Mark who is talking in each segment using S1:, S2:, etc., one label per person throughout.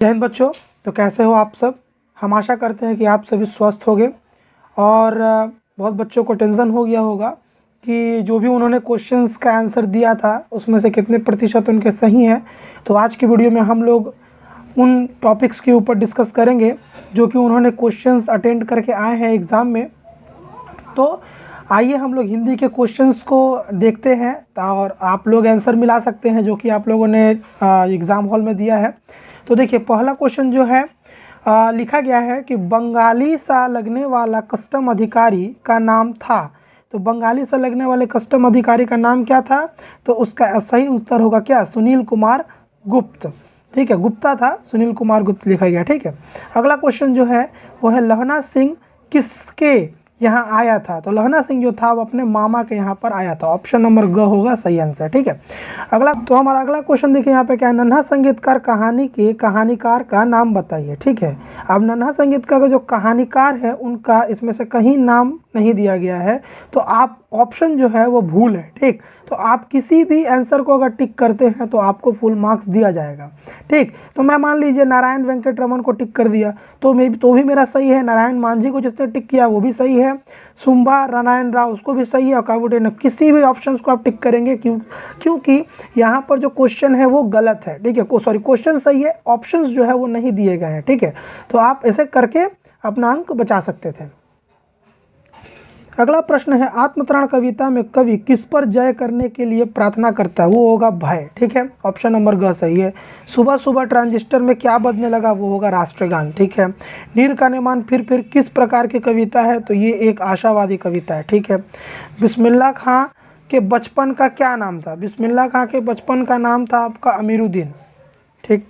S1: जय हिंद बच्चों। तो कैसे हो आप सब। हम आशा करते हैं कि आप सभी स्वस्थ होंगे। और बहुत बच्चों को टेंशन हो गया होगा कि जो भी उन्होंने क्वेश्चंस का आंसर दिया था उसमें से कितने प्रतिशत उनके सही हैं। तो आज की वीडियो में हम लोग उन टॉपिक्स के ऊपर डिस्कस करेंगे जो कि उन्होंने क्वेश्चंस अटेंड करके आए हैं एग्ज़ाम में। तो आइए हम लोग हिंदी के क्वेश्चंस को देखते हैं और आप लोग आंसर मिला सकते हैं जो कि आप लोगों ने एग्ज़ाम हॉल में दिया है। तो देखिए पहला क्वेश्चन जो है लिखा गया है कि बंगाली सा लगने वाला कस्टम अधिकारी का नाम था। तो बंगाली सा लगने वाले कस्टम अधिकारी का नाम क्या था? तो उसका सही उत्तर होगा क्या? सुनील कुमार गुप्त। ठीक है, गुप्ता था, सुनील कुमार गुप्त लिखा गया। ठीक है, अगला क्वेश्चन जो है वो है लहना सिंह किसके यहाँ आया था? तो लहना सिंह जो था वो अपने मामा के यहाँ पर आया था। ऑप्शन नंबर ग होगा सही आंसर। ठीक है, अगला तो हमारा अगला क्वेश्चन देखिए यहाँ पे क्या है, नन्हा संगीतकार कहानी के कहानीकार का नाम बताइए। ठीक है, अब नन्हा संगीतकार का जो कहानीकार है उनका इसमें से कहीं नाम नहीं दिया गया है, तो आप ऑप्शन जो है वो भूल है। ठीक, तो आप किसी भी आंसर को अगर टिक करते हैं तो आपको फुल मार्क्स दिया जाएगा। ठीक, तो मैं मान लीजिए नारायण वेंकट रमन को टिक कर दिया तो भी मेरा सही है। नारायण मांझी को जिसने टिक किया वो भी सही है। सुंबा नारायण राव उसको भी सही है। और कावुडे किसी भी ऑप्शन को आप टिक करेंगे क्योंकि यहाँ पर जो क्वेश्चन है वो गलत है। ठीक है, सॉरी क्वेश्चन सही है, ऑप्शंस जो है वो नहीं दिए गए हैं। ठीक है, तो आप ऐसे करके अपना अंक बचा सकते थे। अगला प्रश्न है आत्मतरण कविता में कवि किस पर जय करने के लिए प्रार्थना करता है? वो होगा भय। ठीक है, ऑप्शन नंबर ग सही है। सुबह सुबह ट्रांजिस्टर में क्या बजने लगा? वो होगा राष्ट्रगान। ठीक है, नीर का नेमान फिर किस प्रकार की कविता है? तो ये एक आशावादी कविता है। ठीक है, बिस्मिल्लाह खां के बचपन का क्या नाम था? बिस्मिल्लाह खां के बचपन का नाम था आपका अमीरुद्दीन। ठीक,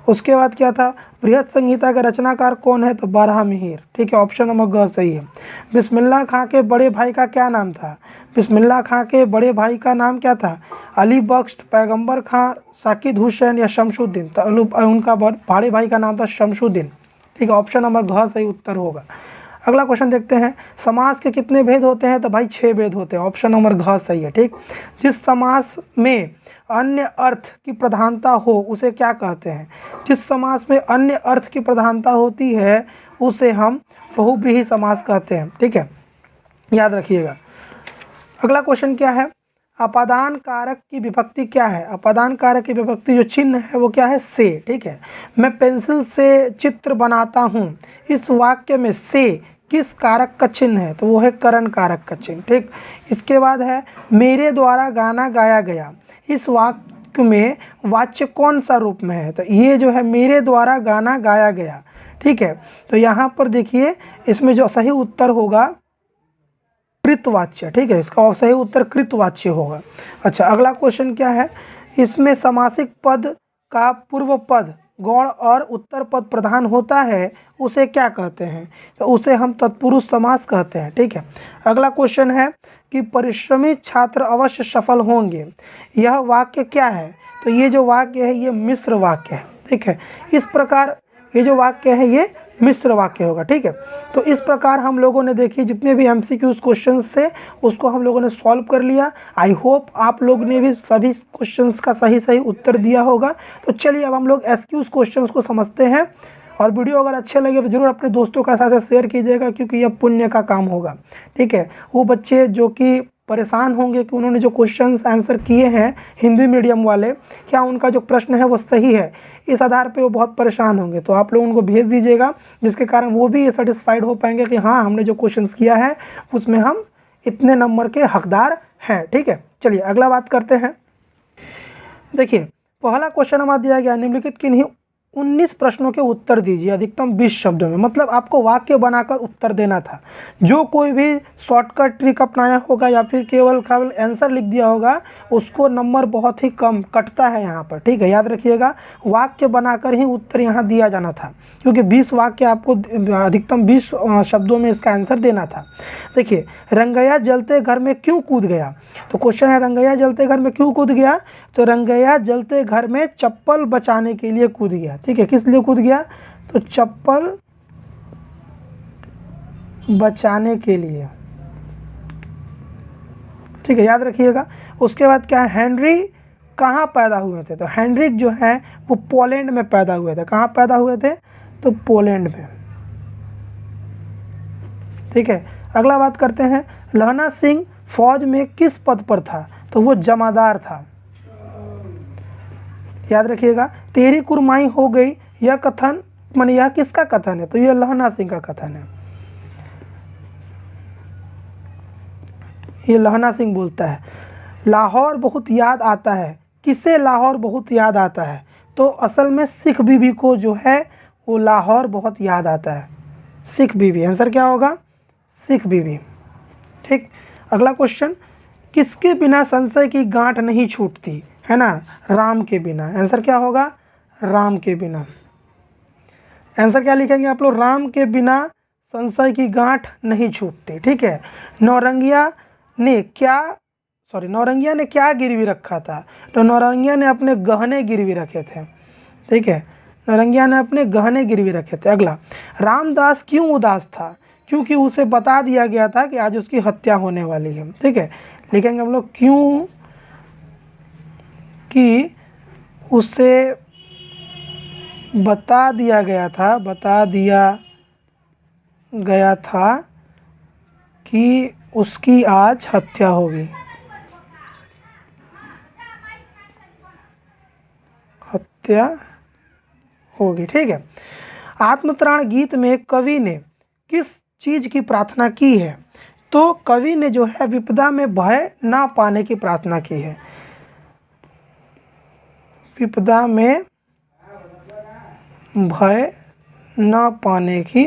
S1: उसके बाद क्या था, बृहद संहिता के रचनाकार कौन है? तो बारह मिहिर। ठीक है, ऑप्शन नंबर ग सही है। बिस्मिल्लाह खां के बड़े भाई का क्या नाम था? बिस्मिल्लाह खां के बड़े भाई का नाम क्या था? अली बख्श, पैगंबर खां, साकिब हुसैन या शमशुद्दीन? तो उनका बड़े भाई का नाम था शमशुद्दीन। ठीक है, ऑप्शन नंबर घ सही उत्तर होगा। अगला क्वेश्चन देखते हैं, समास के कितने भेद होते हैं? तो भाई 6 भेद होते हैं। ऑप्शन नंबर घ सही है। ठीक, जिस समास में अन्य अर्थ की प्रधानता हो उसे क्या कहते हैं? जिस समास में अन्य अर्थ की प्रधानता होती है उसे हम बहुव्रीहि समास कहते हैं। ठीक है, याद रखिएगा। अगला क्वेश्चन क्या है, अपादान कारक की विभक्ति क्या है? अपादान कारक की विभक्ति जो चिन्ह है वो क्या है? से। ठीक है, मैं पेंसिल से चित्र बनाता हूँ, इस वाक्य में से किस कारक का चिन्ह है? तो वो है करण कारक का चिन्ह। ठीक, इसके बाद है मेरे द्वारा गाना गाया गया, इस वाक्य में वाच्य कौन सा रूप में है? तो ये जो है मेरे द्वारा गाना गाया गया। ठीक है, तो यहाँ पर देखिए इसमें जो सही उत्तर होगा कृतवाच्य। ठीक है, इसका सही उत्तर कृतवाच्य होगा। अच्छा, अगला क्वेश्चन क्या है, इसमें समासिक पद का पूर्व पद गौण और उत्तर पद प्रधान होता है उसे क्या कहते हैं? तो उसे हम तत्पुरुष समास कहते हैं। ठीक है, अगला क्वेश्चन है कि परिश्रमी छात्र अवश्य सफल होंगे, यह वाक्य क्या है? तो ये जो वाक्य है ये मिश्र वाक्य है। ठीक है, इस प्रकार ये जो वाक्य है ये मिश्र वाक्य होगा। ठीक है, तो इस प्रकार हम लोगों ने देखिए जितने भी MCQ क्वेश्चंस थे उसको हम लोगों ने सॉल्व कर लिया। आई होप आप लोग ने भी सभी क्वेश्चंस का सही उत्तर दिया होगा। तो चलिए अब हम लोग SQ क्वेश्चंस को समझते हैं। और वीडियो अगर अच्छे लगे तो ज़रूर अपने दोस्तों के साथ शेयर कीजिएगा क्योंकि यह पुण्य का काम होगा। ठीक है, वो बच्चे जो कि परेशान होंगे कि उन्होंने जो क्वेश्चंस आंसर किए हैं हिंदी मीडियम वाले, क्या उनका जो प्रश्न है वो सही है, इस आधार पे वो बहुत परेशान होंगे। तो आप लोग उनको भेज दीजिएगा जिसके कारण वो भी सेटिस्फाइड हो पाएंगे कि हाँ हमने जो क्वेश्चंस किया है उसमें हम इतने नंबर के हकदार हैं। ठीक है, चलिए अगला बात करते हैं। देखिए पहला क्वेश्चन हमारा दिया गया, निम्नलिखित किन्हीं 19 प्रश्नों के उत्तर दीजिए अधिकतम 20 शब्दों में। मतलब आपको वाक्य बनाकर उत्तर देना था। जो कोई भी शॉर्टकट ट्रिक अपनाया होगा या फिर केवल आंसर लिख दिया होगा उसको नंबर बहुत ही कम कटता है यहाँ पर। ठीक है, याद रखिएगा, वाक्य बनाकर ही उत्तर यहाँ दिया जाना था क्योंकि 20 वाक्य आपको अधिकतम 20 शब्दों में इसका आंसर देना था। देखिए रंगैया जलते घर में क्यों कूद गया? तो क्वेश्चन है रंगैया जलते घर में क्यों कूद गया? तो रंगैया जलते घर में चप्पल बचाने के लिए कूद गया। ठीक है, किस लिए कूद गया? तो चप्पल बचाने के लिए। ठीक है, याद रखिएगा। उसके बाद क्या है, हेनरी कहाँ पैदा हुए थे? तो हेनरिक जो है वो पोलैंड में पैदा हुए थे। कहाँ पैदा हुए थे? तो पोलैंड में। ठीक है, अगला बात करते हैं, लहना सिंह फौज में किस पद पर था? तो वो जमादार था। याद रखिएगा, तेरी कुरमाई हो गई, यह कथन माने यह किसका कथन है? तो यह लहना सिंह का कथन है। ये लहना सिंह बोलता है। लाहौर बहुत याद आता है, किसे लाहौर बहुत याद आता है? तो असल में सिख बीबी को जो है वो लाहौर बहुत याद आता है। सिख बीबी, आंसर क्या होगा? सिख बीबी। ठीक, अगला क्वेश्चन, किसके बिना संशय की गांठ नहीं छूटती? है ना, राम के बिना। आंसर क्या होगा? राम के बिना। आंसर क्या लिखेंगे आप लोग? राम के बिना संशय की गांठ नहीं छूटती। ठीक है, नौरंगिया ने क्या गिरवी रखा था? तो नौरंगिया ने अपने गहने गिरवी रखे थे। ठीक है, नौरंगिया ने अपने गहने गिरवी रखे थे। अगला, रामदास क्यों उदास था? क्योंकि उसे बता दिया गया था कि आज उसकी हत्या होने वाली है। ठीक है, लिखेंगे हम लोग क्यों कि उसे बता दिया गया था कि उसकी आज हत्या होगी। ठीक है, आत्मत्राण गीत में कवि ने किस चीज की प्रार्थना की है? तो कवि ने जो है विपदा में भय ना पाने की प्रार्थना की है। विपदा में भय न पाने की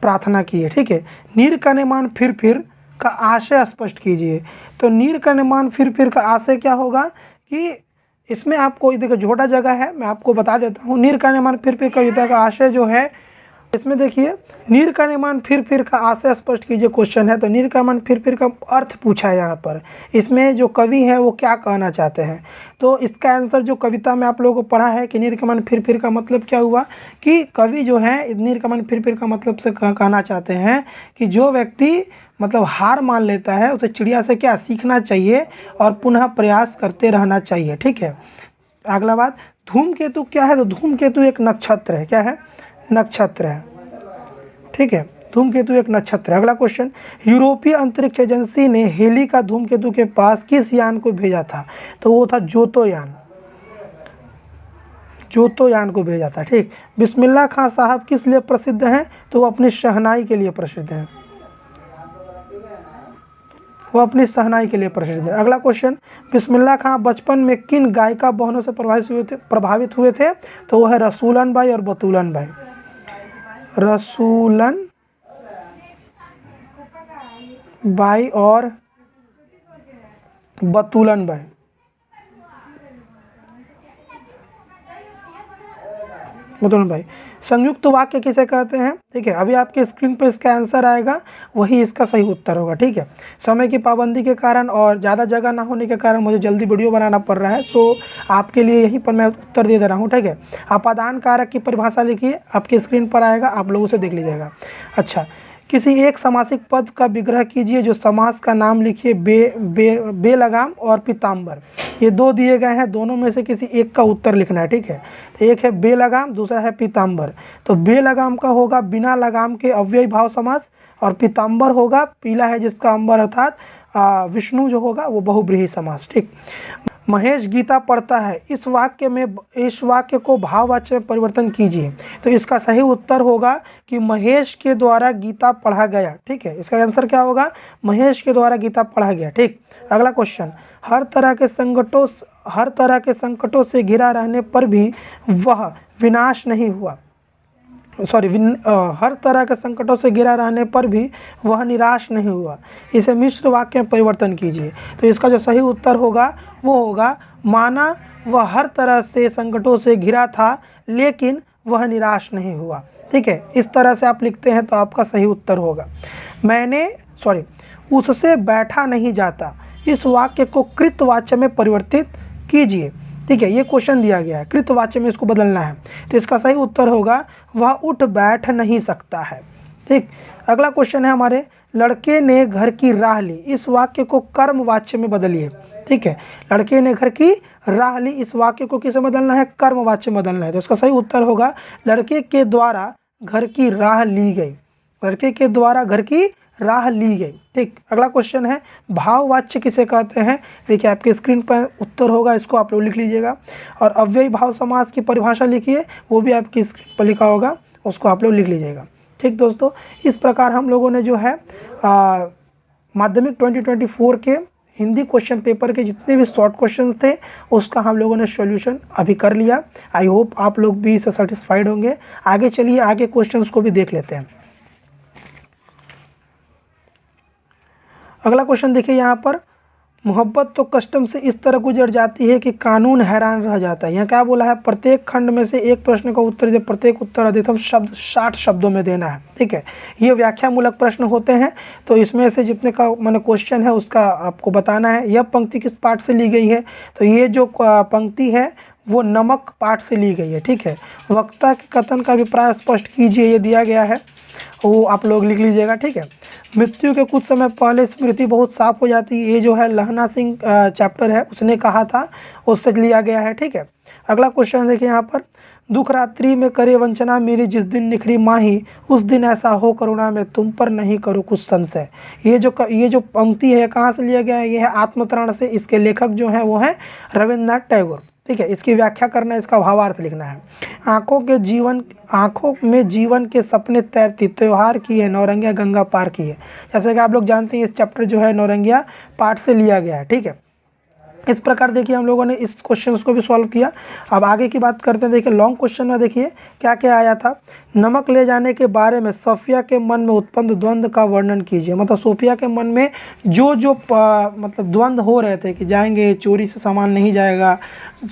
S1: प्रार्थना की है। ठीक है, नीर का निर्माण फिर का आशय स्पष्ट कीजिए। तो नीर का निर्माण फिर का आशय क्या होगा कि इसमें आपको देखो छोटा जगह है, मैं आपको बता देता हूँ। नीर का निर्माण फिर कविता का आशय जो है, इसमें देखिए नीर का निर्माण फिर का आशय स्पष्ट कीजिए क्वेश्चन है। तो नीर का निर्माण फिर का अर्थ पूछा है यहाँ पर। इसमें जो कवि है वो क्या कहना चाहते हैं? तो इसका आंसर जो कविता में आप लोगों को पढ़ा है कि नीर का निर्माण फिर का मतलब क्या हुआ कि कवि जो है नीर का निर्माण फिर का मतलब से कहना चाहते हैं कि जो व्यक्ति मतलब हार मान लेता है उसे चिड़िया से क्या सीखना चाहिए और पुनः प्रयास करते रहना चाहिए। ठीक है, अगला बात, धूमकेतु क्या है? तो धूमकेतु एक नक्षत्र है। क्या है? नक्षत्र है। ठीक है, धूमकेतु एक नक्षत्र है। अगला क्वेश्चन, यूरोपीय अंतरिक्ष एजेंसी ने हेली का धूमकेतु के पास किस यान को भेजा था? तो वो था जोतोयान को भेजा था। ठीक, बिस्मिल्लाह खां साहब किस लिए प्रसिद्ध हैं? तो वो अपनी शहनाई के लिए प्रसिद्ध हैं। अगला क्वेश्चन, बिस्मिल्लाह खां बचपन में किन गायिका बहनों से प्रभावित हुए थे? तो वो है रसूलन बाई और बतूलन बाई। रसूलन बाई और बतूलन बाई। संयुक्त वाक्य किसे कहते हैं? ठीक है, अभी आपके स्क्रीन पर इसका आंसर आएगा, वही इसका सही उत्तर होगा। ठीक है, समय की पाबंदी के कारण और ज़्यादा जगह ना होने के कारण मुझे जल्दी वीडियो बनाना पड़ रहा है, सो आपके लिए यहीं पर मैं उत्तर दे रहा हूँ। ठीक है, अपादान कारक की परिभाषा लिखिए, आपके स्क्रीन पर आएगा, आप लोगों से देख लीजिएगा। अच्छा, किसी एक समासिक पद का विग्रह कीजिए। जो समास का नाम लिखिए, बेलगाम और पीताम्बर। ये दो दिए गए हैं, दोनों में से किसी एक का उत्तर लिखना है। ठीक है, तो एक है बेलगाम, दूसरा है पीताम्बर। तो बेलगाम का होगा बिना लगाम के अव्ययी भाव समास, और पीताम्बर होगा पीला है जिसका अंबर अर्थात विष्णु जो होगा वो बहुब्रीहि समास। ठीक, महेश गीता पढ़ता है, इस वाक्य को भाववाच्य में परिवर्तन कीजिए। तो इसका सही उत्तर होगा कि महेश के द्वारा गीता पढ़ा गया। ठीक है, इसका आंसर क्या होगा? महेश के द्वारा गीता पढ़ा गया। ठीक, अगला क्वेश्चन, हर तरह के संकटों से घिरा रहने पर भी वह विनाश नहीं हुआ। हर तरह के संकटों से घिरा रहने पर भी वह निराश नहीं हुआ। इसे मिश्र वाक्य में परिवर्तन कीजिए। तो इसका जो सही उत्तर होगा वो होगा, माना वह हर तरह से संकटों से घिरा था लेकिन वह निराश नहीं हुआ। ठीक है, इस तरह से आप लिखते हैं तो आपका सही उत्तर होगा। उससे बैठा नहीं जाता, इस वाक्य को कृतवाच्य में परिवर्तित कीजिए। ठीक है, ये क्वेश्चन दिया गया है, कृतवाच्य में इसको बदलना है। तो इसका सही उत्तर होगा, वह उठ बैठ नहीं सकता है। ठीक, अगला क्वेश्चन है हमारे, लड़के ने घर की राह ली, इस वाक्य को कर्मवाच्य में बदलिए। ठीक है, लड़के ने घर की राह ली, इस वाक्य को किसे बदलना है, कर्मवाच्य में बदलना है। तो इसका सही उत्तर होगा लड़के के द्वारा घर की राह ली गई, लड़के के द्वारा घर की राह ली गई। ठीक, अगला क्वेश्चन है भाववाच्य किसे कहते हैं। देखिए आपके स्क्रीन पर उत्तर होगा, इसको आप लोग लिख लीजिएगा। और अव्ययी भाव समास की परिभाषा लिखिए, वो भी आपकी स्क्रीन पर लिखा होगा, उसको आप लोग लिख लीजिएगा। ठीक दोस्तों, इस प्रकार हम लोगों ने जो है माध्यमिक 2024 के हिंदी क्वेश्चन पेपर के जितने भी शॉर्ट क्वेश्चन थे उसका हम लोगों ने सॉल्यूशन अभी कर लिया। आई होप आप लोग भी इससे सेटिस्फाइड होंगे। आगे चलिए, आगे क्वेश्चंस को भी देख लेते हैं। अगला क्वेश्चन देखिए यहाँ पर, मोहब्बत तो कस्टम से इस तरह गुजर जाती है कि कानून हैरान रह जाता है। यहाँ क्या बोला है, प्रत्येक खंड में से एक प्रश्न का उत्तर दे, प्रत्येक उत्तर अधिकतम शब्द 60 शब्दों में देना है। ठीक है, ये व्याख्यामूलक प्रश्न होते हैं, तो इसमें से जितने का मैंने क्वेश्चन है उसका आपको बताना है। यह पंक्ति किस पाठ से ली गई है, तो ये जो पंक्ति है वो नमक पाठ से ली गई है। ठीक है, वक्ता के कथन का अभिप्राय स्पष्ट कीजिए, ये दिया गया है, वो आप लोग लिख लीजिएगा। ठीक है, मृत्यु के कुछ समय पहले स्मृति बहुत साफ हो जाती है, ये जो है लहना सिंह चैप्टर है उसने कहा था, उससे लिया गया है। ठीक है, अगला क्वेश्चन देखिए यहाँ पर, दुख रात्रि में करे वंचना मेरी जिस दिन निखरी माही, उस दिन ऐसा हो करुणा में तुम पर नहीं करूँ कुछ संशय। ये जो पंक्ति है कहाँ से लिया गया है, ये है आत्मतरण से। इसके लेखक जो हैं वो हैं रविन्द्रनाथ टैगोर। ठीक है, इसकी व्याख्या करना, इसका भावार्थ लिखना है। आँखों में जीवन के सपने तैरती, त्योहार की है नौरंगिया गंगा पार की है। जैसे कि आप लोग जानते हैं इस चैप्टर जो है नौरंगिया पाठ से लिया गया है। ठीक है, इस प्रकार देखिए हम लोगों ने इस क्वेश्चन को भी सॉल्व किया। अब आगे की बात करते हैं। देखिए लॉन्ग क्वेश्चन में देखिए क्या क्या आया था, नमक ले जाने के बारे में सोफिया के मन में उत्पन्न द्वंद्व का वर्णन कीजिए। मतलब सोफिया के मन में जो मतलब द्वंद्व हो रहे थे कि जाएंगे चोरी से सामान नहीं जाएगा,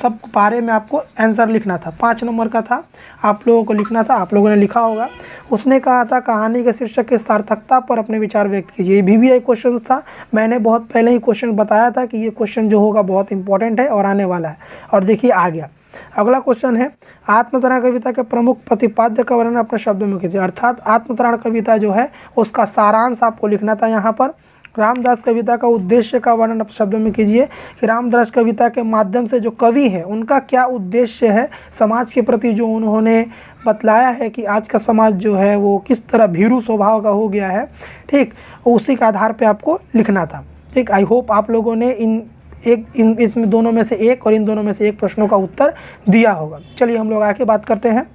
S1: सब बारे में आपको आंसर लिखना था। 5 नंबर का था, आप लोगों को लिखना था, आप लोगों ने लिखा होगा। उसने कहा था कहानी के शीर्षक की सार्थकता पर अपने विचार व्यक्त कीजिए। ये VVI क्वेश्चन था, मैंने बहुत पहले ही क्वेश्चन बताया था कि ये क्वेश्चन जो होगा बहुत इंपॉर्टेंट है और आने वाला है, और देखिए आ गया। अगला क्वेश्चन है आत्मतरण कविता के प्रमुख प्रतिपाद्य का वर्णन अपने शब्दों में कीजिए। अर्थात आत्मतरण कविता जो है उसका सारांश आपको लिखना था। यहाँ पर रामदास कविता का उद्देश्य का वर्णन अपने शब्दों में कीजिए कि रामदास कविता के माध्यम से जो कवि है उनका क्या उद्देश्य है, समाज के प्रति जो उन्होंने बतलाया है कि आज का समाज जो है वो किस तरह भीरू स्वभाव का हो गया है। ठीक, उसी के आधार पे आपको लिखना था। ठीक, आई होप आप लोगों ने इसमें दोनों में से एक और इन दोनों में से एक प्रश्नों का उत्तर दिया होगा। चलिए हम लोग आगे बात करते हैं।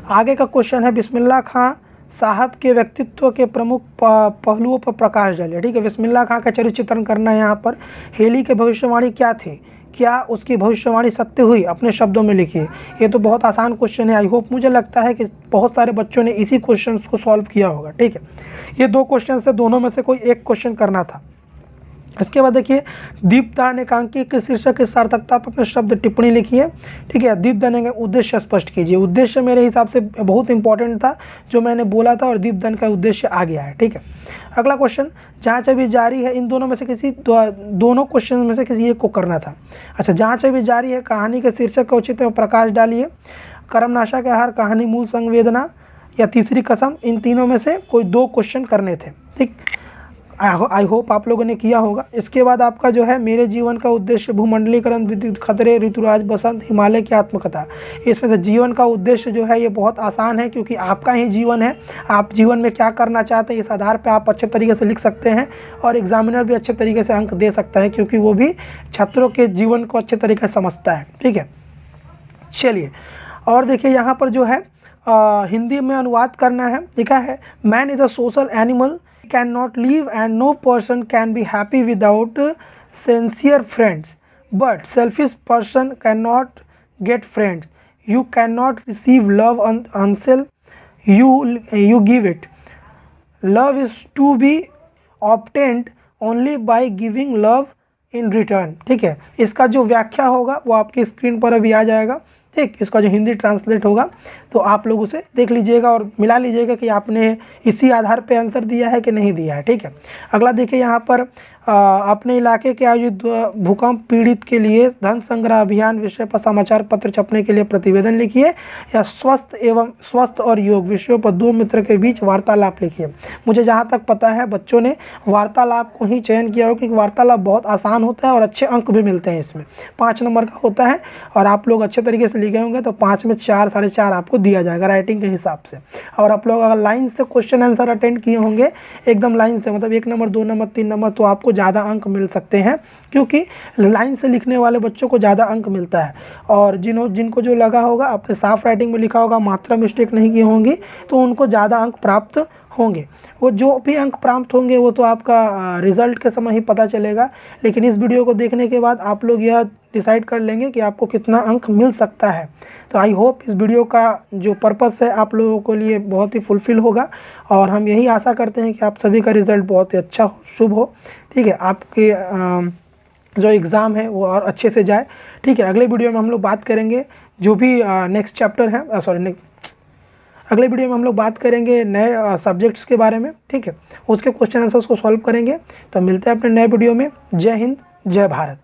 S1: आगे का क्वेश्चन है बिस्मिल्लाह खां साहब के व्यक्तित्व के प्रमुख पहलुओं पर प्रकाश डालिए। ठीक है, बिस्मिल्लाह खां का चरित्र चित्रण करना है। यहाँ पर हेली के भविष्यवाणी क्या थे, क्या उसकी भविष्यवाणी सत्य हुई, अपने शब्दों में लिखिए। ये तो बहुत आसान क्वेश्चन है। आई होप, मुझे लगता है कि बहुत सारे बच्चों ने इसी क्वेश्चन को सॉल्व किया होगा। ठीक है, ये 2 क्वेश्चन से दोनों में से कोई एक क्वेश्चन करना था। इसके बाद देखिए दीपदान एकांकी के शीर्षक की सार्थकता पर अपने शब्द टिप्पणी लिखिए। ठीक है, दीपदान का उद्देश्य स्पष्ट कीजिए। उद्देश्य मेरे हिसाब से बहुत इंपॉर्टेंट था जो मैंने बोला था, और दीपदान का उद्देश्य आ गया है। ठीक है, अगला क्वेश्चन, जांच अभी जारी है। इन दोनों में से दोनों क्वेश्चन में से किसी एक को करना था। अच्छा, जांच अभी जारी है, कहानी के शीर्षक को उचित प्रकाश डालिए। कर्मनाशा के आहार, कहानी मूल संवेदना या तीसरी कसम, इन तीनों में से कोई 2 क्वेश्चन करने थे। ठीक, आई होप आप लोगों ने किया होगा। इसके बाद आपका जो है मेरे जीवन का उद्देश्य, भूमंडलीकरण, विद्युत खतरे, ऋतुराज, बसंत, हिमालय की आत्मकथा। इसमें से जीवन का उद्देश्य जो है ये बहुत आसान है, क्योंकि आपका ही जीवन है। आप जीवन में क्या करना चाहते हैं इस आधार पे आप अच्छे तरीके से लिख सकते हैं, और एग्जामिनर भी अच्छे तरीके से अंक दे सकता है, क्योंकि वो भी छात्रों के जीवन को अच्छे तरीके से समझता है। ठीक है, चलिए और देखिए यहाँ पर जो है हिंदी में अनुवाद करना है। लिखा है, man is a social animal, cannot live and no person can be happy without sincere friends, but selfish person cannot get friends. You cannot receive love until you give it. Love is to be obtained only by giving love in return. ठीक है, इसका जो व्याख्या होगा वो आपकी screen पर अभी आ जाएगा। ठीक, इसका जो हिंदी ट्रांसलेट होगा तो आप लोग उसे देख लीजिएगा और मिला लीजिएगा कि आपने इसी आधार पे आंसर दिया है कि नहीं दिया है। ठीक है, अगला देखिए यहाँ पर अपने इलाके के आयोजित भूकंप पीड़ित के लिए धन संग्रह अभियान विषय पर समाचार पत्र छपने के लिए प्रतिवेदन लिखिए, या स्वस्थ और योग विषयों पर दो मित्र के बीच वार्तालाप लिखिए। मुझे जहाँ तक पता है बच्चों ने वार्तालाप को ही चयन किया हो, क्योंकि वार्तालाप बहुत आसान होता है और अच्छे अंक भी मिलते हैं इसमें। 5 नंबर का होता है और आप लोग अच्छे तरीके से लिखे होंगे तो 5 में 4 साढ़े 4 आपको दिया जाएगा राइटिंग के हिसाब से। और आप लोग अगर लाइन से क्वेश्चन आंसर अटेंड किए होंगे एकदम लाइन से, मतलब 1 नंबर 2 नंबर 3 नंबर, तो आपको ज़्यादा अंक मिल सकते हैं, क्योंकि लाइन से लिखने वाले बच्चों को ज़्यादा अंक मिलता है। और जिनको जो लगा होगा अपने साफ राइटिंग में लिखा होगा, मात्रा मिस्टेक नहीं की होंगी, तो उनको ज़्यादा अंक प्राप्त होंगे। वो जो भी अंक प्राप्त होंगे वो तो आपका रिजल्ट के समय ही पता चलेगा, लेकिन इस वीडियो को देखने के बाद आप लोग यह डिसाइड कर लेंगे कि आपको कितना अंक मिल सकता है। तो आई होप इस वीडियो का जो पर्पस है आप लोगों के लिए बहुत ही फुलफिल होगा, और हम यही आशा करते हैं कि आप सभी का रिज़ल्ट बहुत ही अच्छा हो, शुभ हो। ठीक है, आपके जो एग्ज़ाम है वो और अच्छे से जाए। ठीक है, अगले वीडियो में हम लोग बात करेंगे जो भी नेक्स्ट चैप्टर है, अगले वीडियो में हम लोग बात करेंगे नए सब्जेक्ट्स के बारे में। ठीक है, उसके क्वेश्चन आंसर्स को सॉल्व करेंगे। तो मिलते हैं अपने नए वीडियो में। जय हिंद, जय भारत।